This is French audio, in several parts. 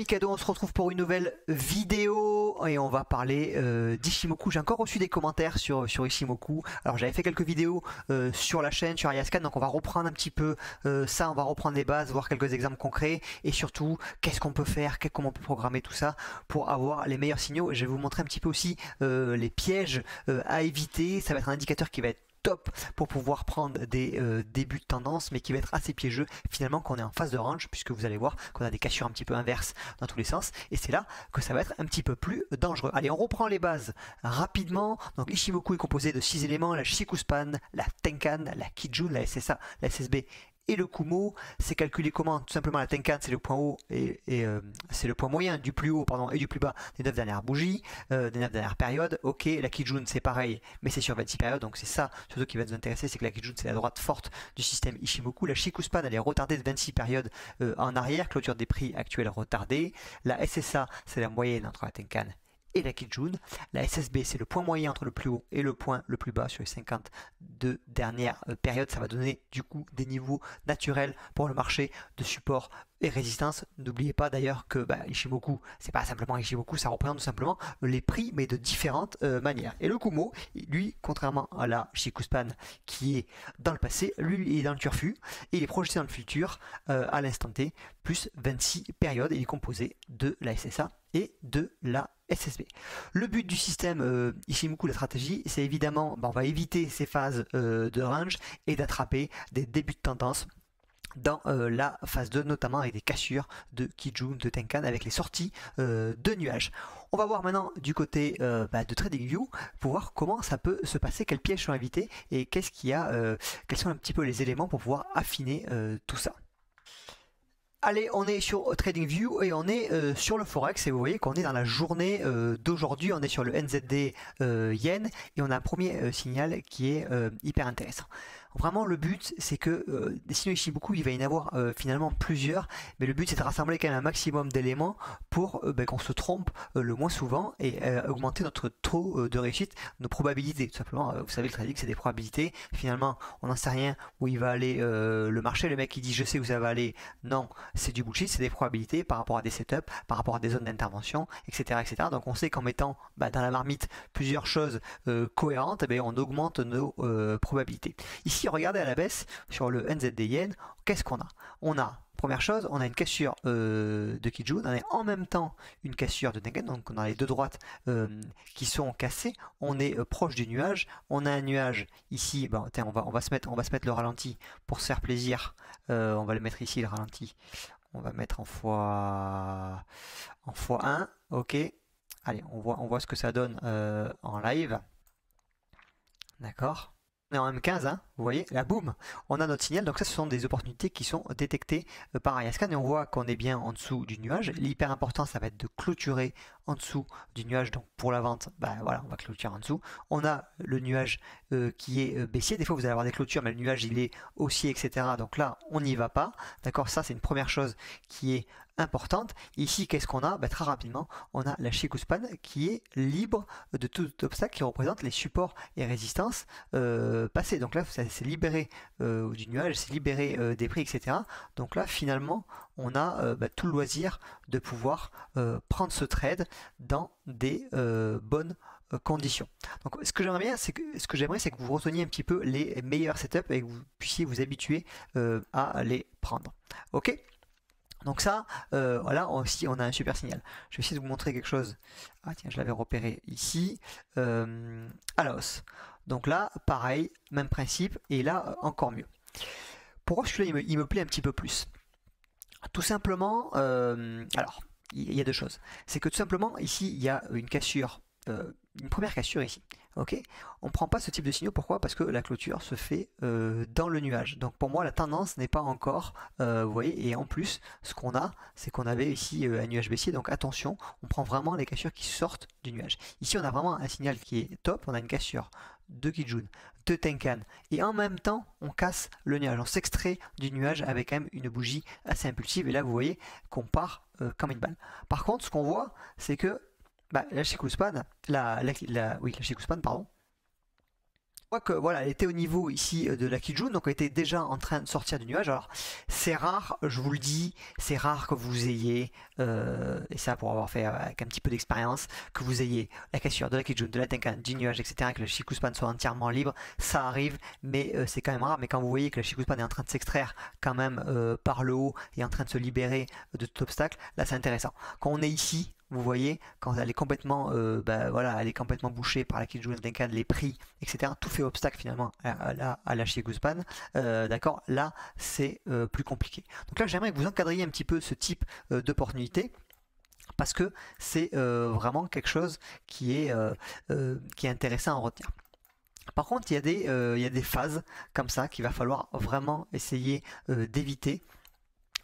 Mikado, on se retrouve pour une nouvelle vidéo et on va parler d'Ishimoku. J'ai encore reçu des commentaires sur Ishimoku. Alors j'avais fait quelques vidéos sur la chaîne, sur Ayascan, donc on va reprendre un petit peu ça, on va reprendre les bases, voir quelques exemples concrets et surtout qu'est-ce qu'on peut faire, comment on peut programmer tout ça pour avoir les meilleurs signaux. Je vais vous montrer un petit peu aussi les pièges à éviter. Ça va être un indicateur qui va être top pour pouvoir prendre des débuts de tendance, mais qui va être assez piégeux finalement quand on est en phase de range, puisque vous allez voir qu'on a des cassures un petit peu inverses dans tous les sens, et c'est là que ça va être un petit peu plus dangereux. Allez, on reprend les bases rapidement. Donc Ishimoku est composé de 6 éléments: la Shikuspan, la Tenkan, la Kijun, la SSA, la SSB et le Kumo. C'est calculé comment? Tout simplement, la Tenkan c'est le point haut et c'est le point moyen du plus haut et du plus bas des 9 dernières bougies, des 9 dernières périodes. Ok, la Kijun c'est pareil, mais c'est sur 26 périodes, donc c'est ça surtout qui va nous intéresser, c'est que la Kijun c'est la droite forte du système Ishimoku. La Shikuspan elle est retardée de 26 périodes en arrière, clôture des prix actuels retardée. La SSA c'est la moyenne entre la Tenkan et la Kijun. La SSB c'est le point moyen entre le plus haut et le point le plus bas sur les 52 dernières périodes. Ça va donner du coup des niveaux naturels pour le marché de support et résistance. N'oubliez pas d'ailleurs que Ishimoku, c'est pas simplement Ishimoku, ça représente tout simplement les prix, mais de différentes manières. Et le Kumo, lui, contrairement à la Shikuspan qui est dans le passé, lui il est dans le turfu et il est projeté dans le futur à l'instant T, plus 26 périodes. Il est composé de la SSA et de la SSB. Le but du système Ishimoku, la stratégie, c'est évidemment, on va éviter ces phases de range et d'attraper des débuts de tendance dans la phase 2, notamment avec des cassures de Kijun, de Tenkan, avec les sorties de nuages. On va voir maintenant du côté de TradingView pour voir comment ça peut se passer, quels pièges sont évités et qu'est-ce qu'il y a, quels sont un petit peu les éléments pour pouvoir affiner tout ça. Allez, on est sur TradingView et on est sur le Forex, et vous voyez qu'on est dans la journée d'aujourd'hui. On est sur le NZD Yen et on a un premier signal qui est hyper intéressant. Vraiment, le but, c'est que des signaux Ishimoku, il va y en avoir finalement plusieurs, mais le but, c'est de rassembler quand même un maximum d'éléments pour qu'on se trompe le moins souvent et augmenter notre taux de réussite, nos probabilités. Tout simplement, vous savez, le trading, c'est des probabilités. Finalement, on n'en sait rien où il va aller le marché. Le mec qui dit je sais où ça va aller, non, c'est du bullshit, c'est des probabilités par rapport à des setups, par rapport à des zones d'intervention, etc., etc. Donc on sait qu'en mettant dans la marmite plusieurs choses cohérentes, on augmente nos probabilités. Ici, regardez à la baisse sur le NZD Yen, qu'est-ce qu'on a? On a, première chose, on a une cassure de Kijun, on a en même temps une cassure de Tenkan, donc on a les deux droites qui sont cassées. On est proche du nuage, on a un nuage ici. On va se mettre le ralenti pour se faire plaisir. On va le mettre ici, le ralenti. On va mettre en x1, ok. Allez, on voit ce que ça donne en live. D'accord. On est en M15, hein, vous voyez, là boum, on a notre signal. Donc ça, ce sont des opportunités qui sont détectées par Ayascan et on voit qu'on est bien en dessous du nuage. L'hyper important, ça va être de clôturer en dessous du nuage. Donc pour la vente, voilà, on va clôturer en dessous. On a le nuage qui est baissier. Des fois, vous allez avoir des clôtures, mais le nuage, il est haussier, etc. Donc là, on n'y va pas. D'accord, ça, c'est une première chose qui est importante. Ici, qu'est-ce qu'on a? Très rapidement, on a la Shikuspan qui est libre de tout obstacle, qui représente les supports et résistances passés. Donc là, ça s'est libéré du nuage, c'est libéré des prix, etc. Donc là, finalement, on a tout le loisir de pouvoir prendre ce trade dans des bonnes conditions. Donc ce que j'aimerais bien, c'est que vous reteniez un petit peu les meilleurs setups et que vous puissiez vous habituer à les prendre. Ok? Donc ça, voilà, aussi on a un super signal. Je vais essayer de vous montrer quelque chose. Ah tiens, je l'avais repéré ici. À la hausse. Donc là, pareil, même principe, et là, encore mieux. Pourquoi celui-là, il me plaît un petit peu plus? Tout simplement, alors, il y a deux choses. C'est que tout simplement, ici, il y a une cassure, une première cassure ici. Ok, on ne prend pas ce type de signaux. Pourquoi? Parce que la clôture se fait dans le nuage. Donc pour moi, la tendance n'est pas encore, vous voyez, et en plus, ce qu'on a, c'est qu'on avait ici un nuage baissier. Donc attention, on prend vraiment les cassures qui sortent du nuage. Ici, on a vraiment un signal qui est top. On a une cassure de Kijun, de Tenkan, et en même temps, on casse le nuage. On s'extrait du nuage avec quand même une bougie assez impulsive. Et là, vous voyez qu'on part comme une balle. Par contre, ce qu'on voit, c'est que la Shikuspan, la Shikuspan, pardon, voit que voilà, elle était au niveau ici de la Kijun, donc elle était déjà en train de sortir du nuage. Alors c'est rare, je vous le dis, c'est rare que vous ayez, et ça pour avoir fait avec un petit peu d'expérience, que vous ayez la cassure de la Kijun, de la Tenkan, du nuage, etc., que le Shikuspan soit entièrement libre. Ça arrive, mais c'est quand même rare. Mais quand vous voyez que le Shikuspan est en train de s'extraire quand même par le haut et en train de se libérer de tout obstacle, là c'est intéressant. Quand on est ici, vous voyez, quand elle est complètement, voilà, elle est complètement bouchée par la Kijun, la Tenkan, les prix, etc. Tout fait obstacle finalement à la Shikuspan. D'accord, là c'est plus compliqué. Donc là j'aimerais que vous encadriez un petit peu ce type d'opportunité, parce que c'est vraiment quelque chose qui est intéressant à retenir. Par contre, il y a des phases comme ça qu'il va falloir vraiment essayer d'éviter.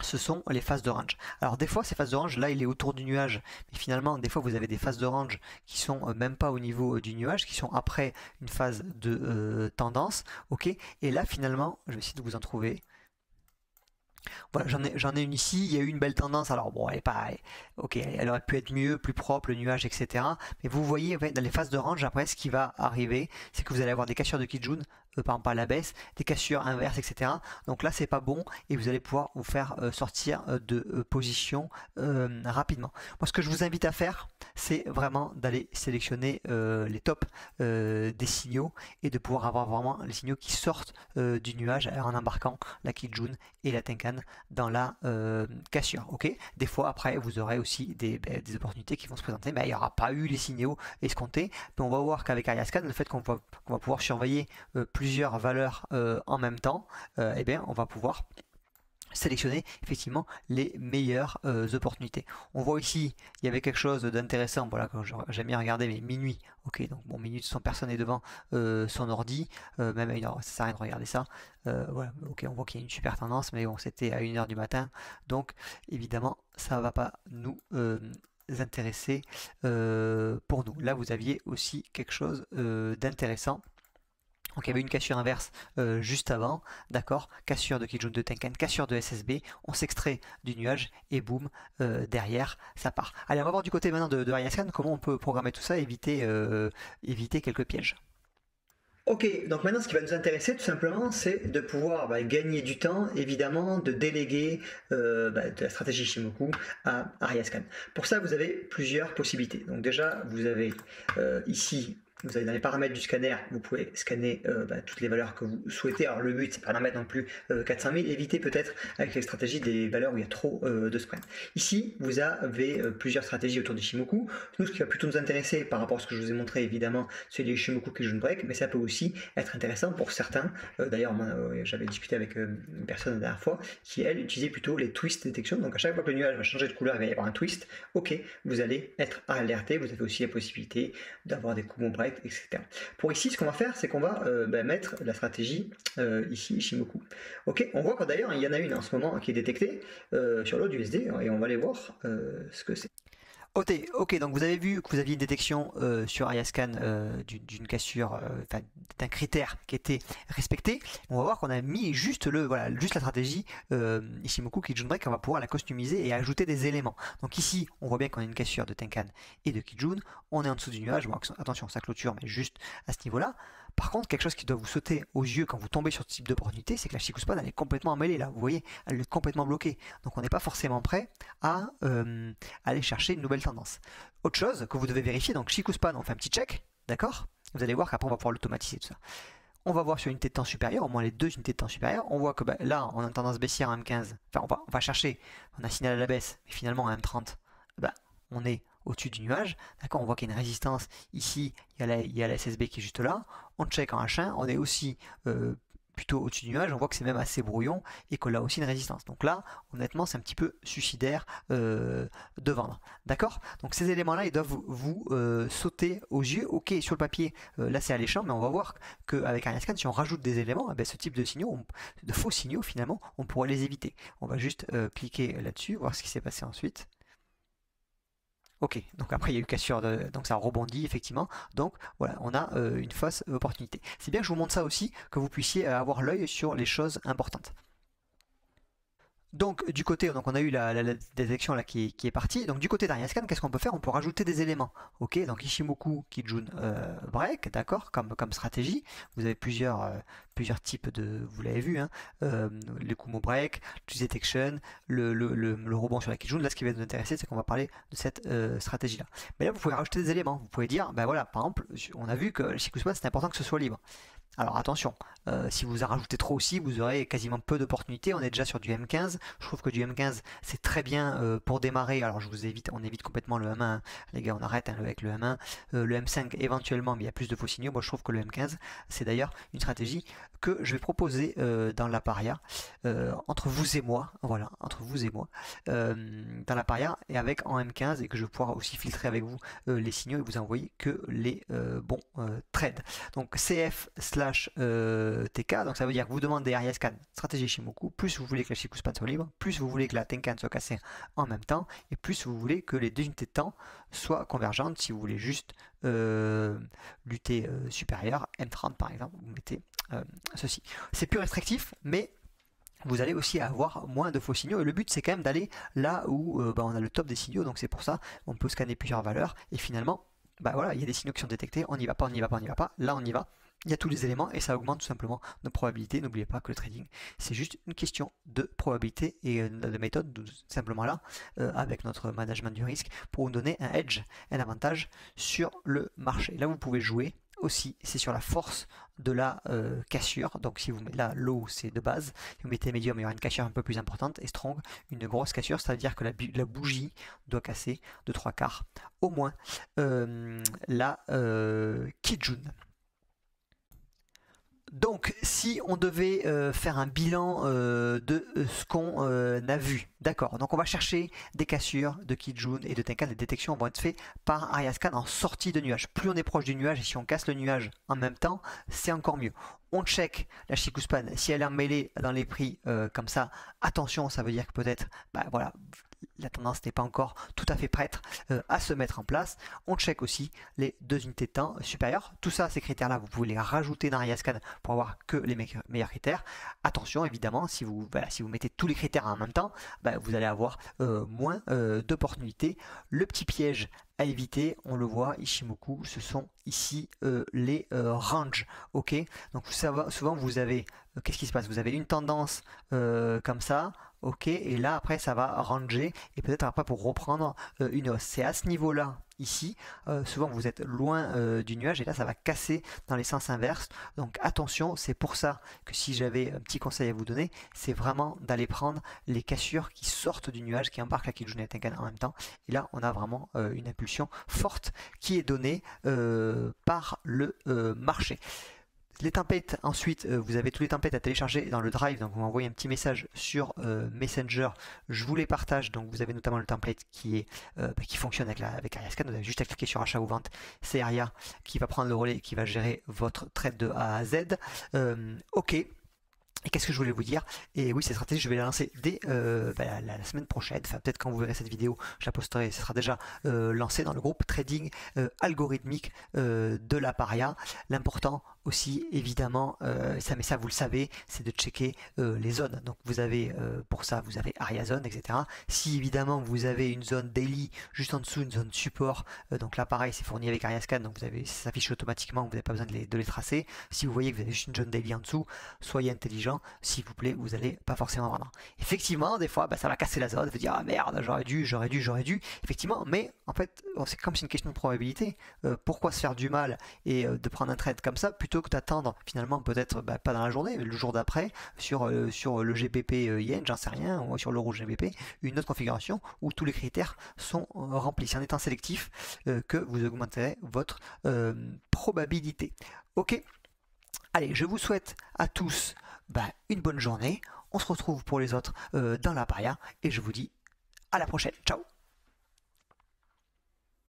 Ce sont les phases de range. Alors des fois ces phases de range, là il est autour du nuage, mais finalement des fois vous avez des phases de range qui sont même pas au niveau du nuage, qui sont après une phase de tendance, ok. Et là finalement, je vais essayer de vous en trouver. Voilà, j'en ai une ici, il y a eu une belle tendance, alors bon, elle est pas, ok, elle aurait pu être mieux, plus propre, le nuage, etc. Mais vous voyez, dans les phases de range, après, ce qui va arriver, c'est que vous allez avoir des cassures de Kijun, par exemple à la baisse, des cassures inverses, etc. Donc là, c'est pas bon, et vous allez pouvoir vous faire sortir de position rapidement. Moi, ce que je vous invite à faire, c'est vraiment d'aller sélectionner les tops des signaux, et de pouvoir avoir vraiment les signaux qui sortent du nuage en embarquant la Kijun et la Tenkan dans la cassure. Ok. Des fois après vous aurez aussi des opportunités qui vont se présenter, mais il n'y aura pas eu les signaux escomptés. Mais on va voir qu'avec Ariascan, le fait qu'on va pouvoir surveiller plusieurs valeurs en même temps, eh bien on va pouvoir sélectionner effectivement les meilleures opportunités. On voit ici, il y avait quelque chose d'intéressant, voilà, que j'aime bien regarder, mais minuit, ok, donc bon, minuit, son personne est devant son ordi, même à 1h, ça sert à rien de regarder ça, voilà, ok, on voit qu'il y a une super tendance, mais bon, c'était à 1h du matin, donc évidemment, ça va pas nous intéresser pour nous. Là, vous aviez aussi quelque chose d'intéressant. Donc il y avait une cassure inverse juste avant, d'accord, cassure de Kijun, de Tenkan, cassure de SSB, on s'extrait du nuage et boum, derrière ça part. Allez, on va voir du côté maintenant de Ariascan comment on peut programmer tout ça et éviter quelques pièges. Ok, donc maintenant ce qui va nous intéresser tout simplement, c'est de pouvoir gagner du temps, évidemment, de déléguer de la stratégie Ishimoku à Ariascan. Pour ça, vous avez plusieurs possibilités. Donc déjà, vous avez ici, vous avez dans les paramètres du scanner, vous pouvez scanner toutes les valeurs que vous souhaitez. Alors le but, c'est pas d'en mettre non plus 400 000, évitez peut-être avec les stratégies des valeurs où il y a trop de sprint. Ici, vous avez plusieurs stratégies autour d'Ishimoku. Nous, ce qui va plutôt nous intéresser par rapport à ce que je vous ai montré, évidemment, c'est les Ishimoku Kijun Break, mais ça peut aussi être intéressant pour certains. D'ailleurs, j'avais discuté avec une personne la dernière fois qui, elle, utilisait plutôt les twist detection. Donc à chaque fois que le nuage va changer de couleur, il va y avoir un twist. Ok, vous allez être alerté. Vous avez aussi la possibilité d'avoir des Kumo Break, etc. Pour ici, ce qu'on va faire, c'est qu'on va mettre la stratégie ici, Ishimoku. Ok, on voit que d'ailleurs, il y en a une en ce moment qui est détectée sur l'autre USD, et on va aller voir ce que c'est. Ok, donc vous avez vu que vous aviez une détection sur Ariascan d'une cassure, d'un critère qui était respecté. On va voir qu'on a mis juste la stratégie Ishimoku Kijun Break, on va pouvoir la customiser et ajouter des éléments. Donc ici, on voit bien qu'on a une cassure de Tenkan et de Kijun. On est en dessous du nuage. Bon, attention, ça clôture, mais juste à ce niveau-là. Par contre, quelque chose qui doit vous sauter aux yeux quand vous tombez sur ce type d'opportunité, c'est que la Shikuspan, elle est complètement emmêlée là. Vous voyez, elle est complètement bloquée. Donc on n'est pas forcément prêt à aller chercher une nouvelle tendance. Autre chose que vous devez vérifier, donc Shikuspan, on fait un petit check, d'accord? Vous allez voir qu'après on va pouvoir l'automatiser tout ça. On va voir sur une unité de temps supérieure, au moins les deux unités de temps supérieures. On voit que là, on a une tendance baissière à M15. Enfin, on va chercher, on a signal à la baisse, mais finalement à M30, on est au-dessus du nuage, d'accord, on voit qu'il y a une résistance, ici il y a la SSB qui est juste là, on check en H1, on est aussi plutôt au-dessus du nuage, on voit que c'est même assez brouillon et qu'on a aussi une résistance. Donc là, honnêtement, c'est un petit peu suicidaire de vendre, d'accord. Donc ces éléments-là, ils doivent vous sauter aux yeux. Ok, sur le papier, là c'est alléchant, mais on va voir qu'avec Ariascan, si on rajoute des éléments, ce type de signaux, de faux signaux finalement, on pourrait les éviter. On va juste cliquer là-dessus, voir ce qui s'est passé ensuite. Ok, donc après il y a eu cassure, donc ça rebondit effectivement, donc voilà, on a une fausse opportunité. C'est bien que je vous montre ça aussi, que vous puissiez avoir l'œil sur les choses importantes. Donc du côté, donc on a eu la détection là qui est partie. Donc du côté d'Ariascan, qu'est-ce qu'on peut faire? On peut rajouter des éléments. Ok, donc Ishimoku, Kijun, Break, d'accord, comme stratégie. Vous avez plusieurs types de, vous l'avez vu, hein, le Kumo Break, le Detection, le rebond sur la Kijun. Là, ce qui va nous intéresser, c'est qu'on va parler de cette stratégie-là. Mais là, vous pouvez rajouter des éléments. Vous pouvez dire, ben voilà, par exemple, on a vu que le Shikuspan, c'est important que ce soit libre. Alors attention, si vous en rajoutez trop aussi, vous aurez quasiment peu d'opportunités. On est déjà sur du M15. Je trouve que du M15 c'est très bien pour démarrer. Alors on évite complètement le M1, hein. Les gars, on arrête hein, avec le M1. Le M5 éventuellement, mais il y a plus de faux signaux. Moi je trouve que le M15 c'est d'ailleurs une stratégie que je vais proposer dans la paria entre vous et moi. Voilà, entre vous et moi dans la paria et avec en M15 et que je vais pouvoir aussi filtrer avec vous les signaux et vous envoyer que les bons trades. Donc CF/TK, donc ça veut dire que vous demandez Ariascan, stratégie Ishimoku, plus vous voulez que la Shikuspan soit libre, plus vous voulez que la Tenkan soit cassée en même temps, et plus vous voulez que les deux unités de temps soient convergentes. Si vous voulez juste lutter supérieur, M30 par exemple, vous mettez ceci. C'est plus restrictif, mais vous allez aussi avoir moins de faux signaux et le but c'est quand même d'aller là où on a le top des signaux, donc c'est pour ça on peut scanner plusieurs valeurs et finalement bah voilà, il y a des signaux qui sont détectés, on n'y va pas, on n'y va pas, on n'y va pas, là on y va, il y a tous les éléments et ça augmente tout simplement nos probabilités. N'oubliez pas que le trading c'est juste une question de probabilité et de méthode, simplement là avec notre management du risque pour vous donner un edge, un avantage sur le marché. Là vous pouvez jouer aussi, c'est sur la force de la cassure. Donc si vous mettez là low c'est de base, si vous mettez medium il y aura une cassure un peu plus importante et strong une grosse cassure, c'est à dire que la bougie doit casser de 3/4 au moins la Kijun. Donc, si on devait faire un bilan de ce qu'on a vu, d'accord, donc on va chercher des cassures de Kijun et de Tenkan, les détections vont être faites par Ariascan en sortie de nuage. Plus on est proche du nuage et si on casse le nuage en même temps, c'est encore mieux. On check la Shikuspan, si elle est mêlée dans les prix comme ça, attention, ça veut dire que peut-être, bah, voilà, la tendance n'est pas encore tout à fait prête à se mettre en place. On check aussi les deux unités de temps supérieures. Tout ça, ces critères-là, vous pouvez les rajouter dans Ariascan pour avoir que les meilleurs critères. Attention, évidemment, si vous mettez tous les critères en même temps, bah, vous allez avoir moins d'opportunités. Le petit piège à éviter, on le voit, Ishimoku, ce sont ici les ranges. Ok, donc souvent vous avez, qu'est-ce qui se passe? Vous avez une tendance comme ça. Ok, et là après ça va ranger et peut-être après pour reprendre une hausse. C'est à ce niveau-là ici, souvent vous êtes loin du nuage et là ça va casser dans les sens inverses. Donc attention, c'est pour ça que si j'avais un petit conseil à vous donner, c'est vraiment d'aller prendre les cassures qui sortent du nuage, qui embarquent la Kijun et la Tenkan en même temps. Et là on a vraiment une impulsion forte qui est donnée par le marché. Les templates, ensuite, vous avez tous les templates à télécharger dans le Drive, donc vous m'envoyez un petit message sur Messenger, je vous les partage. Donc vous avez notamment le template qui fonctionne avec Ariascan. Vous avez juste à cliquer sur achat ou vente, c'est Aria qui va prendre le relais et qui va gérer votre trade de A à Z. Ok. Et qu'est-ce que je voulais vous dire? Et oui, cette stratégie, je vais la lancer dès la semaine prochaine. Enfin, peut-être quand vous verrez cette vidéo, je la posterai. Ce sera déjà lancé dans le groupe trading algorithmique de la paria. L'important aussi, évidemment, mais ça vous le savez, c'est de checker les zones. Donc vous avez pour ça, vous avez Aria Zone, etc. Si évidemment vous avez une zone daily juste en dessous, une zone support, donc là pareil, c'est fourni avec Ariascan, donc ça s'affiche automatiquement, vous n'avez pas besoin de les tracer. Si vous voyez que vous avez juste une zone daily en dessous, soyez intelligent. S'il vous plaît, vous n'allez pas forcément vendre. Effectivement, des fois, ça va casser la zone, vous dire ah merde, j'aurais dû. Effectivement, mais en fait, c'est comme c'est une question de probabilité. Pourquoi se faire du mal et de prendre un trade comme ça plutôt que d'attendre finalement peut-être pas dans la journée, mais le jour d'après sur le GBP yen, j'en sais rien, ou sur l'euro GBP, une autre configuration où tous les critères sont remplis. C'est en étant sélectif que vous augmenterez votre probabilité. Ok. Allez, je vous souhaite à tous une bonne journée. On se retrouve pour les autres dans la paria et je vous dis à la prochaine. Ciao.